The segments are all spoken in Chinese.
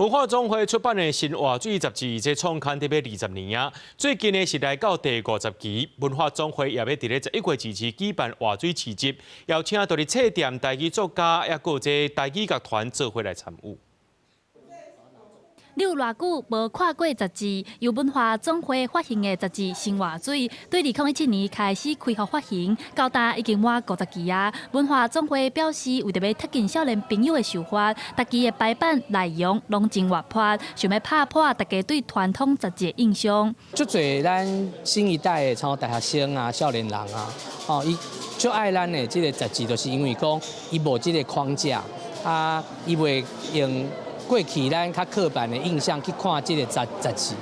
文化总会出版的新话水杂志，这创刊得要20年啊。最近呢是来到第50期，文化总会也要伫咧11月2日举办话水市集，邀请到伫册店台语作家，也有这台语乐团做伙来参与。 你有偌久无看过杂志？由文化总会发行的杂志《新话水》，对2017年开始开放发行，到达已经满50期啊。文化总会表示，为着要贴近少年朋友的想法，大期的排版内容拢真活泼，想要打破大家对传统杂志的印象。就侪咱新一代的，像大学生啊、少年人啊，伊就爱咱的这个杂志，就是因为讲伊无这个框架啊，伊袂用。 过去咱较刻板的印象去看这个杂志。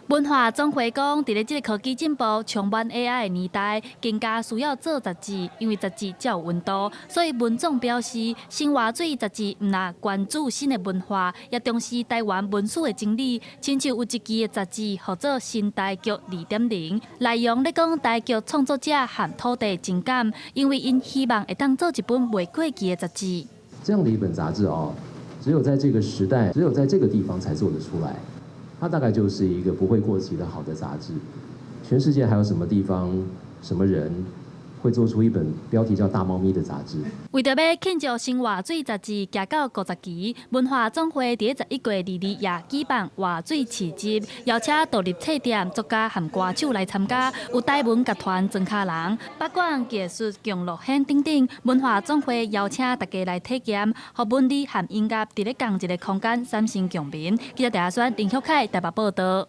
文化总会讲，伫咧这个科技进步、充满 AI 的年代，更加需要做杂志，因为杂志才有温度。所以文总表示，新话水杂志唔但关注新的文化，也重视台湾文史的整理。亲像有一期的杂志，号做《新台剧2.0》，内容咧讲台剧创作者和土地情感，因为因希望会当做一本未过期的杂志。这样的一本杂志哦。 只有在这个时代，只有在这个地方才做得出来，它大概就是一个不会过期的好的杂志。全世界还有什么地方、什么人会做出一本标题叫《大猫咪》的杂志？为着要庆祝新话水杂志行到50期，文化总会伫11月2日也举办话水市集，邀请独立册店、作家和歌手来参加，有台文乐团曾卡人、北管技术强乐hen等等。文化总会邀请大家来体验，和文理和音乐伫咧同一个空间，产生共鸣。记者陈亚轩、林秀凯台北报道。